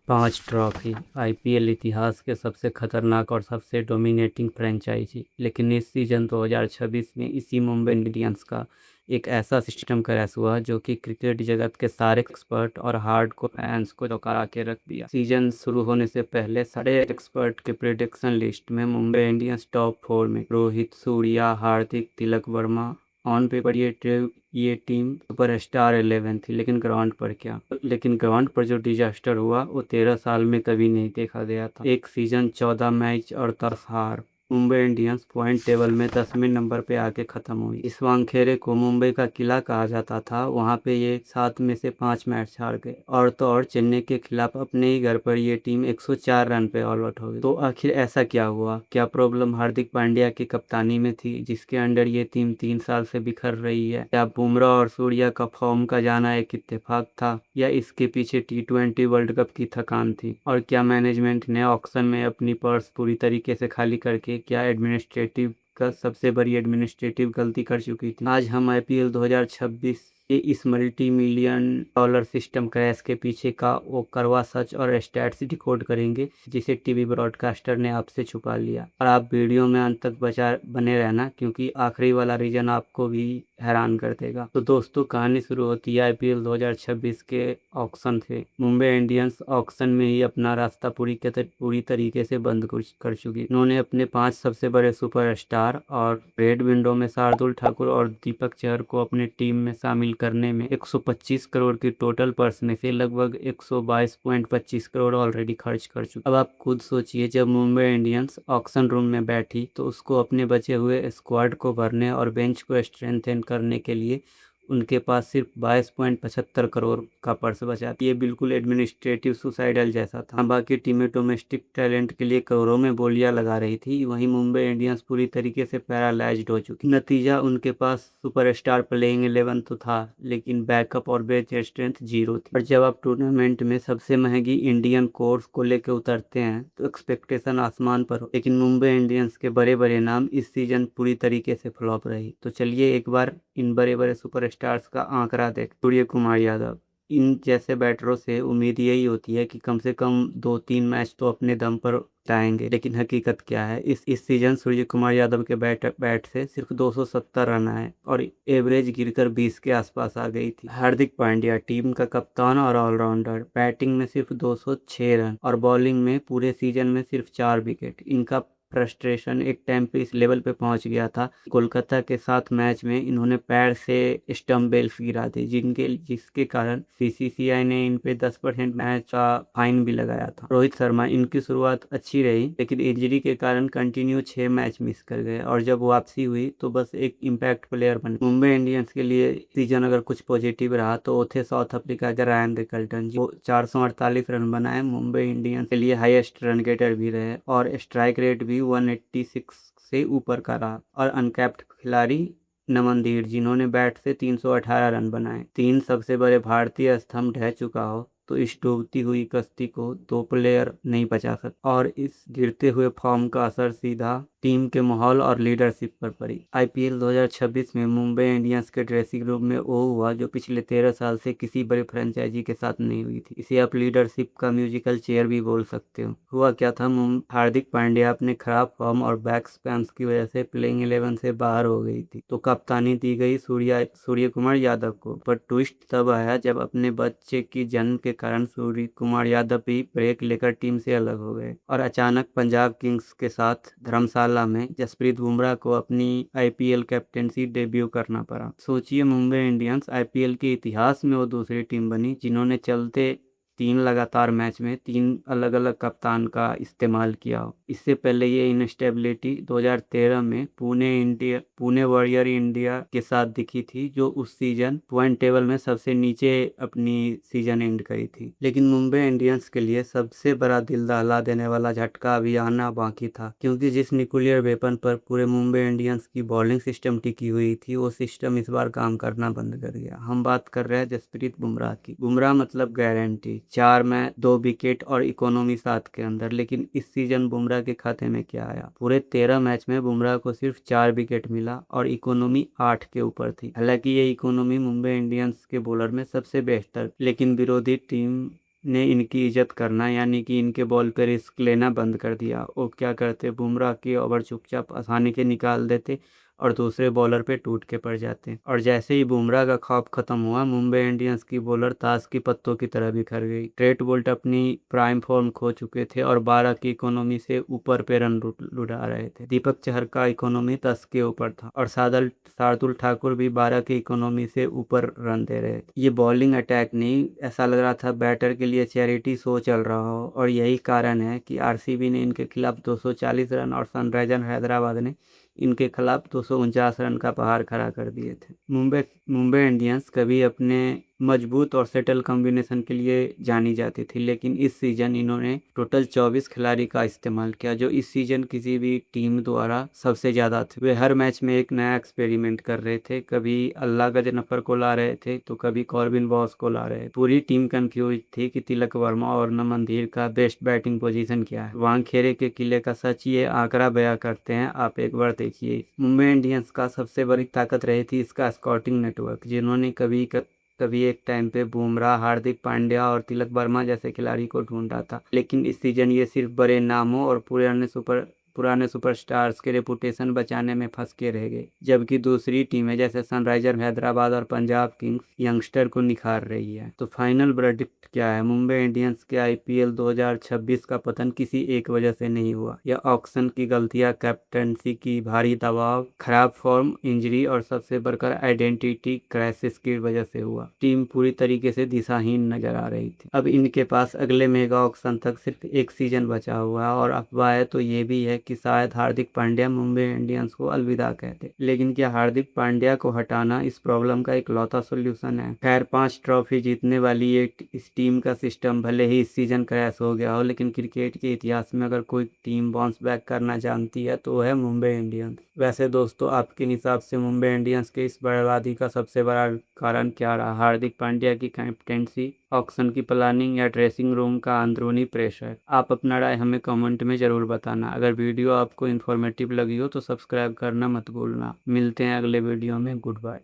5 trophy. IPL इतिहास के सबसे खतरनाक और सबसे डोमिनेटिंग फ्रेंचाइजी। लेकिन इस सीजन 2026 में इसी मुंबई इंडियंस का एक ऐसा सिस्टम क्रैश हुआ जो कि क्रिकेट जगत के सारे एक्सपर्ट और हार्डकोर फैंस को चौंका के रख दिया। सीजन शुरू होने से पहले सारे एक्सपर्ट के प्रेडिक्शन लिस्ट में मुंबई इंडियंस टॉप 4 में। रोहित, सूर्या, हार्दिक, तिलक वर्मा। ऑन पेपर ये टीम सुपरस्टार 11 थी, लेकिन ग्राउंड पर जो डिजास्टर हुआ वो 13 साल में कभी नहीं देखा गया था। एक सीजन, 14 मैच और 10 हार। मुंबई इंडियंस पॉइंट टेबल में 10वें नंबर पे आके खत्म हुई। इस वानखेड़े को मुंबई का किला कहा जाता था। वहां पे ये 7 में से 5 मैच हार गए। और तो और चेन्नई के खिलाफ अपने ही घर पर ये टीम 104 रन पे ऑल आउट हो गई। तो आखिर ऐसा क्या हुआ? क्या प्रॉब्लम हार्दिक पांड्या की कप्तानी में थी, जिसके अंडर ये टीम 3 साल से बिखर रही है? क्या बुमराह और सूर्या का फॉर्म का जाना एक इत्तेफाक था, या इसके पीछे T20 वर्ल्ड कप की थकान थी? और क्या मैनेजमेंट ने ऑक्शन में अपनी पर्स पूरी तरीके से खाली करके क्या सबसे बड़ी एडमिनिस्ट्रेटिव गलती कर चुकी थी? आज हम आईपीएल 2026 के इस multi million dollar system crash के पीछे का वो करवा सच और स्टैट्स डिकोड करेंगे, जिसे टीवी ब्रॉडकास्टर ने आपसे छुपा लिया। और आप वीडियो में अंत तक बने रहना, क्योंकि आखिरी वाला रीजन आपको भी हैरान कर देगा। तो दोस्तों, कहानी शुरू होती है आईपीएल 2026 के ऑक्शन से। मुंबई इंडियंस ऑक्शन में ही अपना रास्ता पूरी तरीके से बंद कर चुकी। उन्होंने अपने 5 सबसे बड़े सुपरस्टार और रेड विंडो में शार्दुल ठाकुर और दीपक चहर को अपने टीम में शामिल करने में 125 करोड़ की टोटल पर्स में से लगभग 122.25 करोड़ ऑलरेडी खर्च कर चुके। अब आप खुद सोचिए, जब मुंबई इंडियंस ऑक्शन रूम में बैठी तो उसको अपने बचे हुए स्क्वाड को भरने और बेंच को स्ट्रेंथन करने के लिए उनके पास सिर्फ 22.75 करोड़ का पर्स बचा। ये बिल्कुल एडमिनिस्ट्रेटिव सुसाइडल जैसा था। बाकी टीमें डोमेस्टिक टैलेंट के लिए करोड़ों में बोलियां लगा रही थी, वहीं मुंबई इंडियंस पूरी तरीके से पैरालाइज्ड हो चुकी। नतीजा, उनके पास सुपरस्टार प्लेइंग 11 तो था, लेकिन बैकअप और बेंच स्ट्रेंथ जीरो थी। और जब आप टूर्नामेंट में सबसे महंगी इंडियन कोर्स को लेकर उतरते हैं तो एक्सपेक्टेशन आसमान पर हो। लेकिन मुंबई इंडियंस के बड़े बड़े नाम इस सीजन पूरी तरीके से फ्लॉप रही। तो चलिए एक बार इन बड़े बड़े सुपरस्टार्स का आंकड़ा देख। सूर्य कुमार यादव। इन जैसे बैटरों से उम्मीद यही होती है कि कम से कम 2-3 मैच तो अपने दम पर जाएंगे, लेकिन हकीकत क्या है? इस सीजन सूर्य कुमार यादव के बैट से सिर्फ 270 रन आए और एवरेज गिरकर 20 के आसपास आ गई थी। हार्दिक पांड्या, टीम का कप्तान और ऑलराउंडर, बैटिंग में सिर्फ 206 रन और बॉलिंग में पूरे सीजन में सिर्फ 4 विकेट। इनका फ्रस्ट्रेशन एक टाइम पे इस लेवल पे पहुंच गया था। कोलकाता के साथ मैच में इन्होंने पैर से स्टंप बेल्स गिरा दी, जिसके कारण बीसीसीआई ने इन पे 10% मैच का फाइन भी लगाया था। रोहित शर्मा, इनकी शुरुआत अच्छी रही, लेकिन इंजरी के कारण कंटिन्यू 6 मैच मिस कर गए और जब वापसी हुई तो बस एक इम्पैक्ट प्लेयर बने। मुंबई इंडियंस के लिए सीजन अगर कुछ पॉजिटिव रहा तो वो थे साउथ अफ्रीका के रायन रिकल्टन, जो 448 रन बनाए। मुंबई इंडियंस के लिए हाईएस्ट रन गेटर भी रहे और स्ट्राइक रेट भी 186 से ऊपर का रहा। और अनकैप्ड खिलाड़ी नमन धीर, जिन्होंने बैट से 318 रन बनाए। तीन सबसे बड़े भारतीय स्तंभ ढह चुका हो तो इस डूबती हुई कश्ती को 2 प्लेयर नहीं बचा सकते। और इस गिरते हुए फॉर्म का असर सीधा टीम के माहौल और लीडरशिप पर पड़ी। आईपीएल 2026 में मुंबई इंडियंस के ड्रेसिंग रूम में वो हुआ जो पिछले 13 साल से किसी बड़े फ्रेंचाइजी के साथ नहीं हुई थी। इसे आप लीडरशिप का म्यूजिकल चेयर भी बोल सकते हो। हुआ क्या था? हार्दिक पांड्या अपने खराब फॉर्म और बैक स्पैम्स की वजह से प्लेइंग 11 से बाहर हो गई थी, तो कप्तानी दी गई सूर्य कुमार यादव को। पर ट्विस्ट तब आया जब अपने बच्चे की जन्म के कारण सूर्य कुमार यादव भी ब्रेक लेकर टीम से अलग हो गए और अचानक पंजाब किंग्स के साथ धर्मशाला में जसप्रीत बुमराह को अपनी आईपीएल कैप्टेंसी डेब्यू करना पड़ा। सोचिए, मुंबई इंडियंस आईपीएल के इतिहास में वो दूसरी टीम बनी जिन्होंने चलते 3 लगातार मैच में 3 अलग अलग कप्तान का इस्तेमाल किया हो। इससे पहले ये इनस्टेबिलिटी 2013 में पुणे वॉरियर इंडिया के साथ दिखी थी, जो उस सीजन पॉइंट टेबल में सबसे नीचे अपनी सीजन एंड करी थी। लेकिन मुंबई इंडियंस के लिए सबसे बड़ा दिल दहला देने वाला झटका अभी आना बाकी था, क्योंकि जिस न्यूक्लियर वेपन पर पूरे मुंबई इंडियंस की बॉलिंग सिस्टम टिकी हुई थी, वो सिस्टम इस बार काम करना बंद कर गया। हम बात कर रहे हैं जसप्रीत बुमराह की। बुमराह मतलब गारंटी 4 मैच 2 विकेट और इकोनॉमी 7 के अंदर। लेकिन इस सीजन बुमराह के खाते में क्या आया? पूरे 13 मैच में बुमराह को सिर्फ 4 विकेट मिला और इकोनॉमी 8 के ऊपर थी। हालांकि ये इकोनॉमी मुंबई इंडियंस के बॉलर में सबसे बेहतर, लेकिन विरोधी टीम ने इनकी इज्जत करना यानी कि इनके बॉल पे रिस्क लेना बंद कर दिया। वो क्या करते, बुमराह की ओवर चुपचाप आसानी से निकाल देते और दूसरे बॉलर पे टूट के पड़ जाते। और जैसे ही बुमराह का खौफ खत्म हुआ, मुंबई इंडियंस की बॉलर ताश की पत्तों की तरह बिखर गई। ट्रेंट बोल्ट अपनी प्राइम फॉर्म खो चुके थे और 12 की इकोनॉमी से ऊपर पे रन लुटा रहे थे। दीपक चहर का इकोनॉमी 10 के ऊपर था और शार्दुल ठाकुर भी 12 की इकोनॉमी से ऊपर रन दे रहे थे। ये बॉलिंग अटैक नहीं, ऐसा लग रहा था बैटर के लिए चैरिटी शो चल रहा हो। और यही कारण है कि आरसीबी ने इनके खिलाफ 240 रन और सनराइजर हैदराबाद ने इनके खिलाफ 249 रन का पहाड़ खड़ा कर दिए थे। मुंबई इंडियंस कभी अपने मजबूत और सेटल कॉम्बिनेशन के लिए जानी जाती थी, लेकिन इस सीजन इन्होंने टोटल 24 खिलाड़ी का इस्तेमाल किया, जो इस सीजन किसी भी टीम द्वारा सबसे ज़्यादा थे। वे हर मैच में एक नया एक्सपेरिमेंट कर रहे थे, कभी अल्लाह गजनफर को ला रहे थे तो कभी कॉर्बिन बॉस को ला रहे थे। पूरी टीम कंफ्यूज थी कि तिलक वर्मा और नमन धीर का बेस्ट बैटिंग पोजीशन क्या है। वानखेड़े के किले का सच ये आंकड़ा बयां करते हैं, आप एक बार देखिए। मुंबई इंडियंस का सबसे बड़ी ताकत रही थी इसका स्काउटिंग नेटवर्क, जिन्होंने कभी एक टाइम पे बुमराह, हार्दिक पांड्या और तिलक वर्मा जैसे खिलाड़ी को ढूंढा था। लेकिन इस सीजन ये सिर्फ बड़े नामों और पुराने सुपरस्टार्स के रेपुटेशन बचाने में फंस के रह गए, जबकि दूसरी टीमें जैसे सनराइजर हैदराबाद और पंजाब किंग्स यंगस्टर को निखार रही है। तो फाइनल वर्डिक्ट क्या है? मुंबई इंडियंस के आईपीएल 2026 का पतन किसी एक वजह से नहीं हुआ। यह ऑक्शन की गलतियां, कैप्टनसी की भारी दबाव, खराब फॉर्म, इंजरी और सबसे बढ़कर आइडेंटिटी क्राइसिस की वजह से हुआ। टीम पूरी तरीके से दिशाहीन नजर आ रही थी। अब इनके पास अगले मेगा ऑक्शन तक सिर्फ एक सीजन बचा हुआ है और अफवाह तो ये भी है कि शायद हार्दिक पांड्या मुंबई इंडियंस को अलविदा कहते। लेकिन क्या हार्दिक पांड्या को हटाना इस प्रॉब्लम का इकलौता सोल्यूशन है? खैर, 5 ट्रॉफी जीतने वाली इस टीम का सिस्टम भले ही इस सीजन क्रैश हो गया हो, लेकिन क्रिकेट के इतिहास में अगर कोई टीम बाउंस बैक करना जानती है तो है मुंबई इंडियंस। वैसे दोस्तों, आपके हिसाब से मुंबई इंडियंस के इस बर्बादी का सबसे बड़ा कारण क्या रहा? हार्दिक पांड्या की कैप्टेंसी, ऑक्शन की प्लानिंग या ड्रेसिंग रूम का अंदरूनी प्रेशर? आप अपना राय हमें कमेंट में ज़रूर बताना। अगर वीडियो आपको इन्फॉर्मेटिव लगी हो तो सब्सक्राइब करना मत भूलना। मिलते हैं अगले वीडियो में। Good bye.